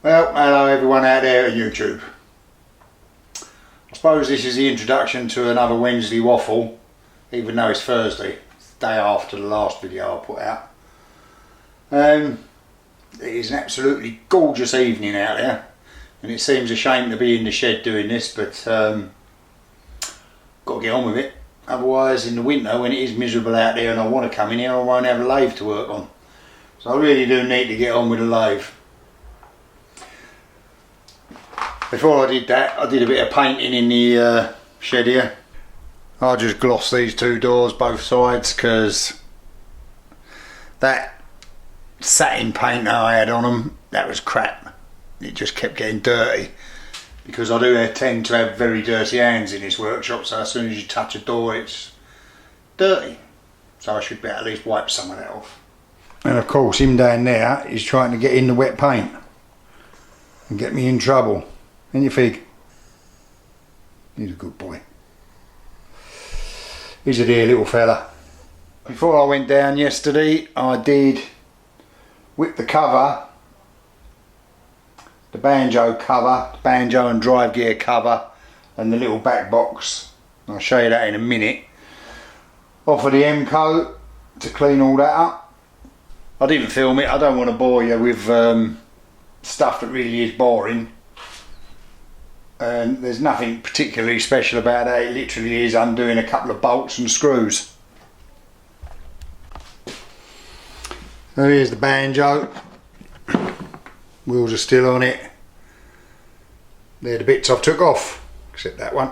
Well, hello everyone out there at YouTube. I suppose this is the introduction to another Wednesday waffle, even though it's Thursday. It's the day after the last video I put out. It is an absolutely gorgeous evening out there, and it seems a shame to be in the shed doing this, but got to get on with it. Otherwise, in the winter, when it is miserable out there and I want to come in here, I won't have a lathe to work on. So I really do need to get on with the lathe. Before I did that, I did a bit of painting in the shed here. I just glossed these two doors both sides because that satin paint that I had on them, that was crap. It just kept getting dirty because I do tend to have very dirty hands in this workshop, so as soon as you touch a door it's dirty. So I should be able to at least wipe some of that off. And of course him down there is trying to get in the wet paint and get me in trouble. And you fig, he's a good boy. He's a dear little fella. Before I went down yesterday, I did whip the cover, the banjo cover, the banjo and drive gear cover, and the little back box. I'll show you that in a minute. Off of the M coat to clean all that up. I didn't film it. I don't want to bore you with stuff that really is boring. And there's nothing particularly special about that. It literally is undoing a couple of bolts and screws. So here's the banjo. Wheels are still on it. They're the bits I've took off, except that one.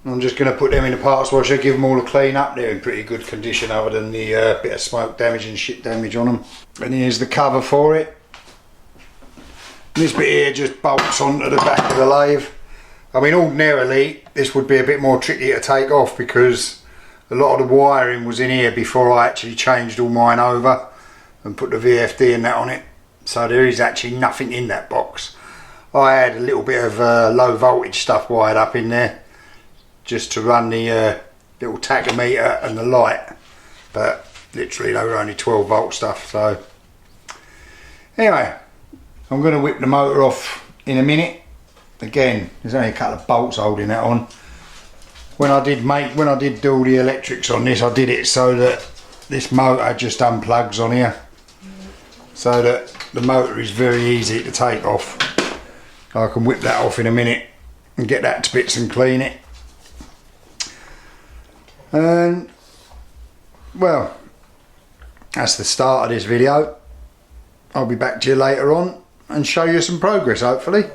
I'm just going to put them in the parts washer, give them all a clean up. They're in pretty good condition other than the bit of smoke damage and shit damage on them. And here's the cover for it. This bit here just bolts onto the back of the lathe. I mean, ordinarily this would be a bit more tricky to take off because a lot of the wiring was in here before I actually changed all mine over and put the VFD and that on it. So there is actually nothing in that box. I had a little bit of low voltage stuff wired up in there just to run the little tachometer and the light, but literally they were only 12 volt stuff. So anyway, I'm going to whip the motor off in a minute. Again, there's only a couple of bolts holding that on. When I did do all the electrics on this, I did it so that this motor just unplugs on here, so that the motor is very easy to take off. I can whip that off in a minute and get that to bits and clean it. And well, that's the start of this video. I'll be back to you later on and show you some progress, hopefully.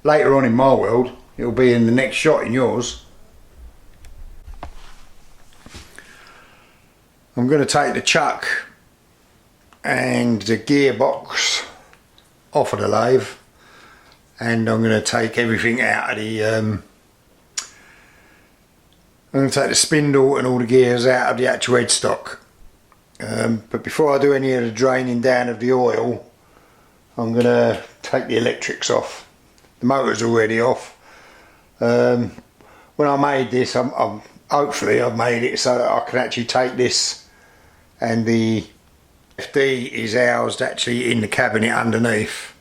Later on in my world, it'll be in the next shot in yours. I'm going to take the chuck and the gearbox off of the lathe, and I'm going to take everything out of the I'm going to take the spindle and all the gears out of the actual headstock. But before I do any of the draining down of the oil, I'm going to take the electrics off. The motor's already off. When I made this, hopefully I've made it so that I can actually take this, and the FD is housed actually in the cabinet underneath.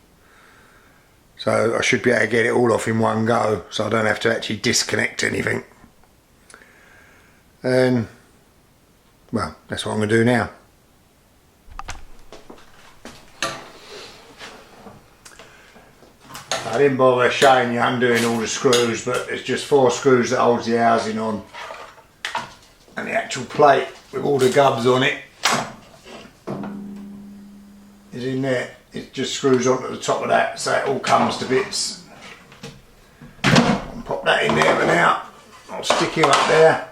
So I should be able to get it all off in one go, so I don't have to actually disconnect anything. And well, that's what I'm going to do now. I didn't bother showing you undoing all the screws, but it's just 4 screws that holds the housing on, and the actual plate with all the gubs on it is in there. It just screws onto the top of that, so it all comes to bits. I'll pop that in there for now. I'll stick you up there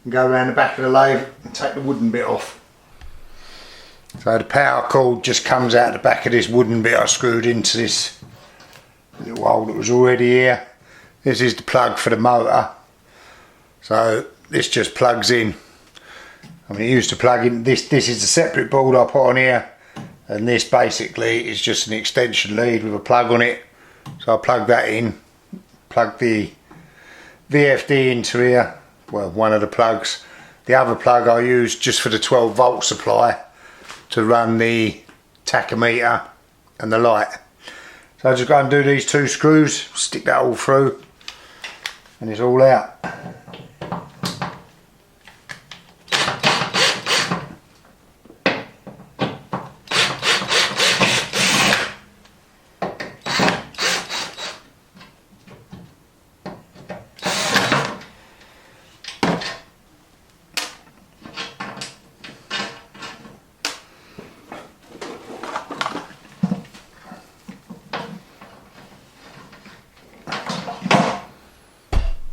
and go around the back of the lathe and take the wooden bit off. So the power cord just comes out the back of this wooden bit I screwed into this little hole that was already here. This is the plug for the motor, so this just plugs in. I mean, it used to plug in, this is a separate board I put on here, and this basically is just an extension lead with a plug on it. So I plug that in, plug the VFD into here, well, one of the plugs. The other plug I use just for the 12 volt supply to run the tachometer and the light. So I just go and do these 2 screws, stick that all through, and it's all out.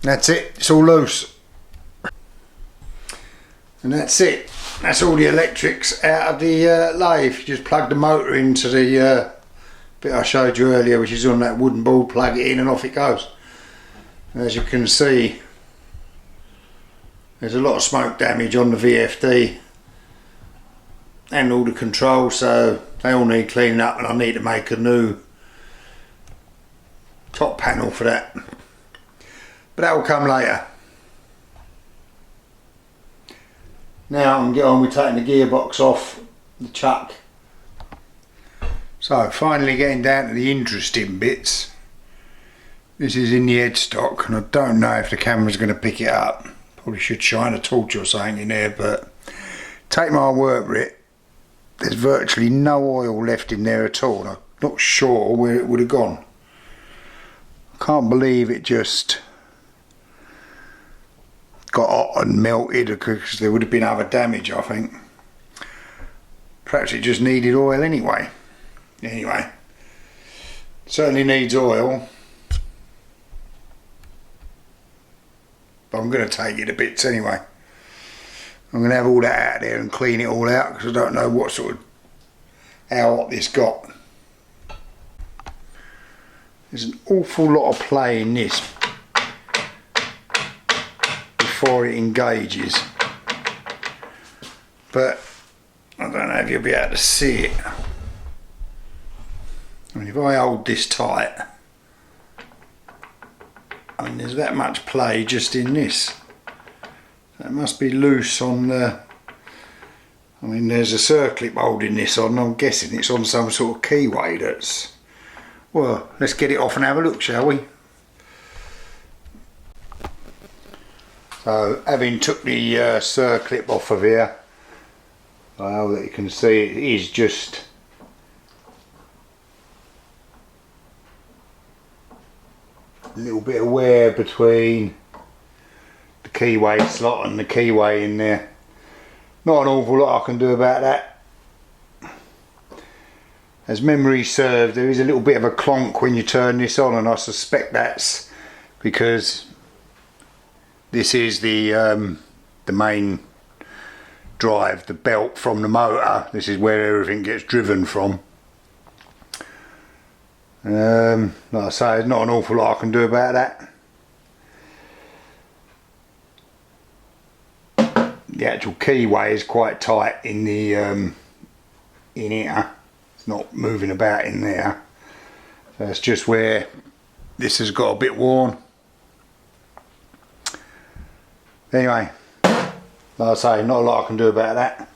That's it, it's all loose. And that's it. That's all the electrics out of the lathe. You just plug the motor into the bit I showed you earlier, which is on that wooden ball, plug it in and off it goes. As you can see, there's a lot of smoke damage on the VFD and all the controls, so they all need cleaning up, and I need to make a new top panel for that. But that will come later. Now I can get on with taking the gearbox off the chuck. So finally getting down to the interesting bits. This is in the headstock, and I don't know if the camera's going to pick it up. Probably should shine a torch or something in there, but take my word for it, there's virtually no oil left in there at all. I'm not sure where it would have gone. I can't believe it just got hot and melted, because there would have been other damage, I think. Perhaps it just needed oil anyway. Anyway, certainly needs oil. But I'm going to take it to bits anyway. I'm going to have all that out there and clean it all out, because I don't know what sort of, how hot this got. There's an awful lot of play in this before it engages, but I don't know if you'll be able to see it. I mean, if I hold this tight, I mean, there's that much play just in this. That must be loose on the, I mean, there's a circlip holding this on. I'm guessing it's on some sort of keyway that's, well, let's get it off and have a look, shall we? So, having took the circlip off of here, well, that you can see it is just a little bit of wear between the keyway slot and the keyway in there. Not an awful lot I can do about that. As memory serves, there is a little bit of a clonk when you turn this on, and I suspect that's because this is the main drive, the belt from the motor. This is where everything gets driven from. Like I say, there's not an awful lot I can do about that. The actual keyway is quite tight in the in here. It's not moving about in there. So it's just where this has got a bit worn. Anyway, like I say, not a lot I can do about that.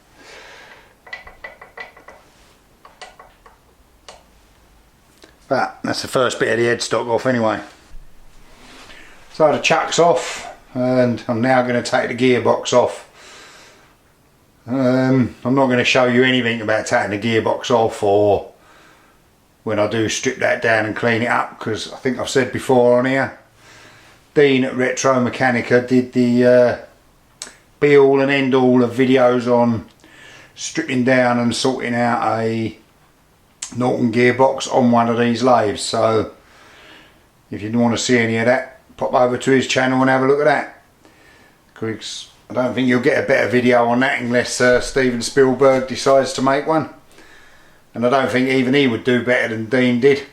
But that's the first bit of the headstock off anyway. So the chuck's off, and I'm now going to take the gearbox off. I'm not going to show you anything about taking the gearbox off, or when I do strip that down and clean it up, because I think I've said before on here, Dean at Retro Mechanica did the be all and end all of videos on stripping down and sorting out a Norton gearbox on one of these lathes. So if you want to see any of that, pop over to his channel and have a look at that, because I don't think you'll get a better video on that unless Steven Spielberg decides to make one, and I don't think even he would do better than Dean did,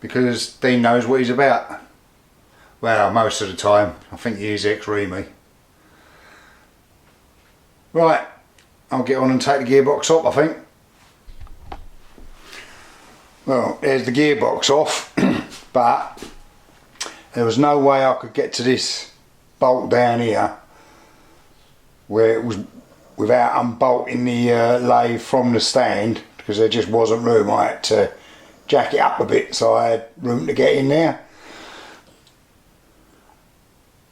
because Dean knows what he's about. Well, most of the time. I think he is ex-Remy. Right, I'll get on and take the gearbox off, I think. Well, there's the gearbox off, but there was no way I could get to this bolt down here where it was without unbolting the lathe from the stand, because there just wasn't room. I had to jack it up a bit so I had room to get in there,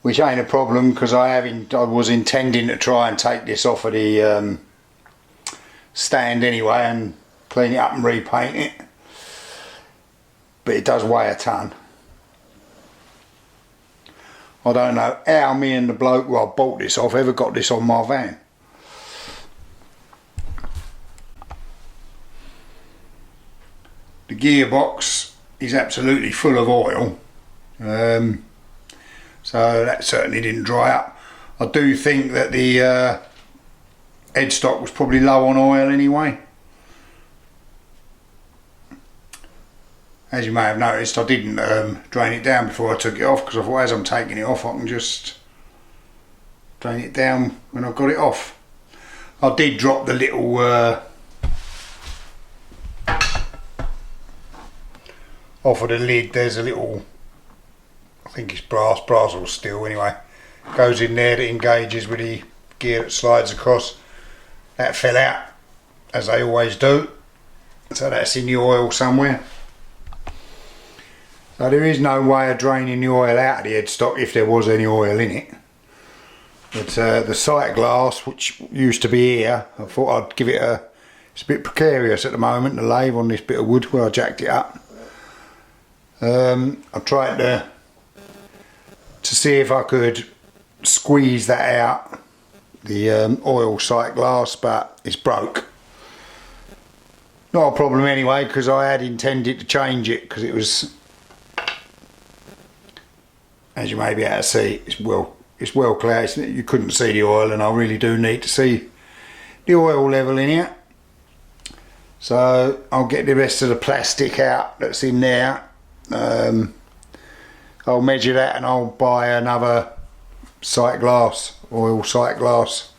which ain't a problem because I was intending to try and take this off of the stand anyway and clean it up and repaint it, but it does weigh a ton. I don't know how me and the bloke who I bought this off ever got this on my van. The gearbox is absolutely full of oil, so that certainly didn't dry up. I do think that the headstock was probably low on oil anyway. As you may have noticed, I didn't drain it down before I took it off, because I thought as I'm taking it off I can just drain it down when I've got it off. I did drop the little off of the lid. There's a little, I think it's brass or steel anyway, goes in there that engages with the gear that slides across. That fell out, as they always do, so that's in the oil somewhere. So there is no way of draining the oil out of the headstock if there was any oil in it. But the sight glass, which used to be here, I thought I'd give it a, it's a bit precarious at the moment, the lathe on this bit of wood where I jacked it up. I tried to see if I could squeeze that out, the oil sight glass, but it's broke. Not a problem anyway, because I had intended to change it, because it was, as you may be able to see, it's well clear. You couldn't see the oil, and I really do need to see the oil level in here. So I'll get the rest of the plastic out that's in there. I'll measure that and I'll buy another sight glass, oil sight glass.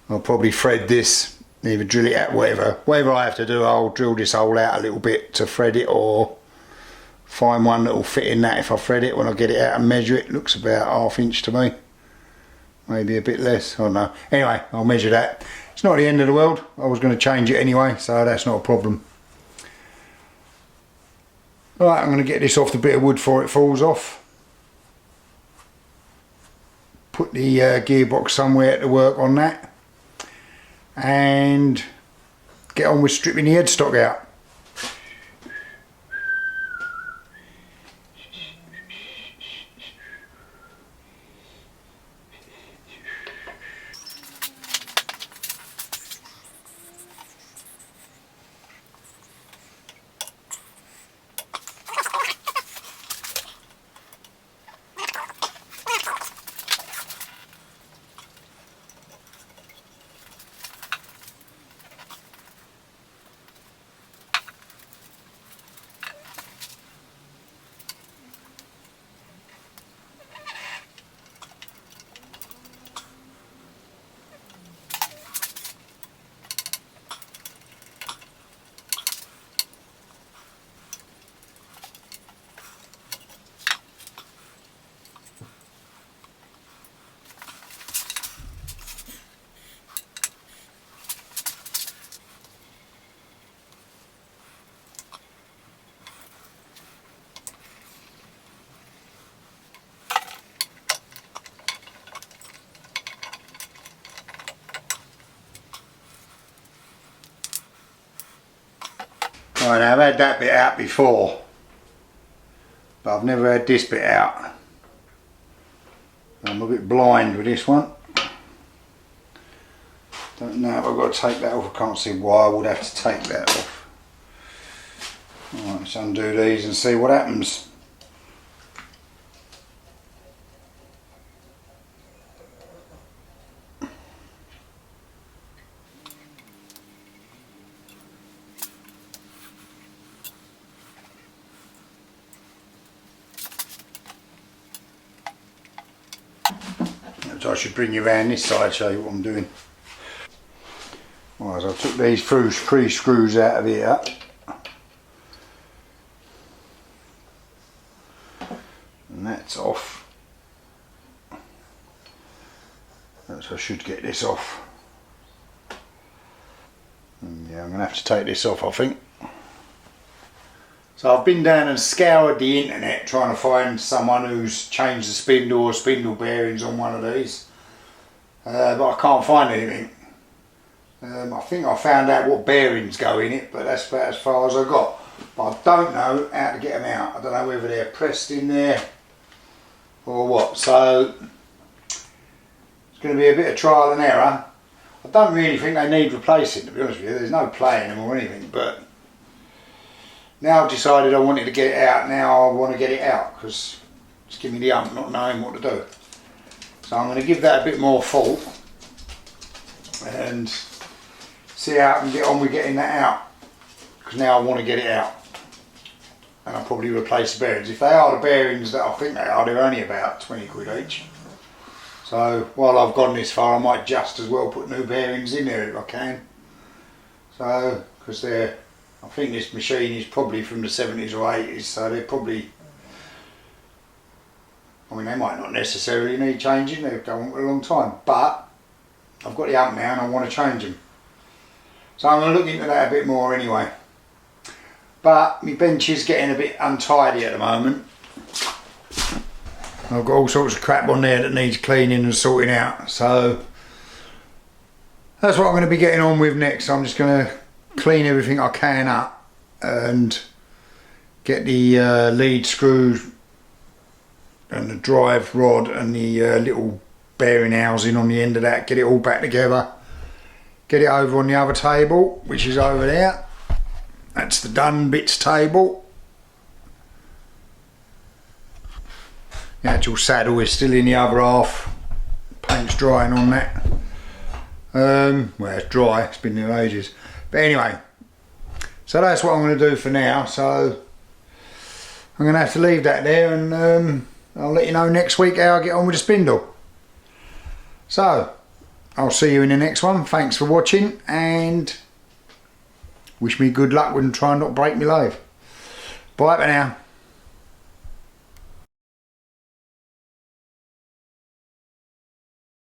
I'll probably thread this, either drill it out, whatever I have to do. I'll drill this hole out a little bit to thread it, or find one that will fit in that if I thread it when I get it out and measure it. Looks about 1/2 inch to me, maybe a bit less, I don't know. Anyway, I'll measure that. It's not the end of the world. I was going to change it anyway, so that's not a problem. Right, I'm going to get this off the bit of wood before it falls off. Put the gearbox somewhere to work on that, and get on with stripping the headstock out. Right, now I've had that bit out before, but I've never had this bit out. I'm a bit blind with this one. Don't know if I've got to take that off. I can't see why I would have to take that off. Alright, let's undo these and see what happens. So I should bring you around this side, show you what I'm doing. Right, so I took these three screws out of here, and that's off. So I should get this off. And yeah, I'm going to have to take this off, I think. So I've been down and scoured the internet trying to find someone who's changed the spindle or spindle bearings on one of these. But I can't find anything. I think I found out what bearings go in it, but that's about as far as I got. But I don't know how to get them out. I don't know whether they're pressed in there or what. So it's going to be a bit of trial and error. I don't really think they need replacing, to be honest with you. There's no play in them or anything, but now I've decided I wanted to get it out. Now I want to get it out because it's giving me the hump not knowing what to do. So I'm going to give that a bit more thought and see how I can get on with getting that out, because now I want to get it out, and I'll probably replace the bearings. If they are the bearings that I think they are, they're only about 20 quid each. So while I've gone this far, I might just as well put new bearings in there if I can. So, because they're, I think this machine is probably from the 70s or 80s, so they're probably, I mean, they might not necessarily need changing, they've gone for a long time, but I've got the hump now and I want to change them. So I'm going to look into that a bit more anyway. But my bench is getting a bit untidy at the moment. I've got all sorts of crap on there that needs cleaning and sorting out. So that's what I'm going to be getting on with next. I'm just going to clean everything I can up and get the lead screw and the drive rod and the little bearing housing on the end of that, get it all back together. Get it over on the other table, which is over there. That's the done bits table. The actual saddle is still in the other half. Paint's drying on that. Well, it's dry, it's been there ages. But anyway, so that's what I'm going to do for now. So I'm going to have to leave that there, and I'll let you know next week how I get on with the spindle. So I'll see you in the next one. Thanks for watching, and wish me good luck with trying not to break my lathe. Bye for now.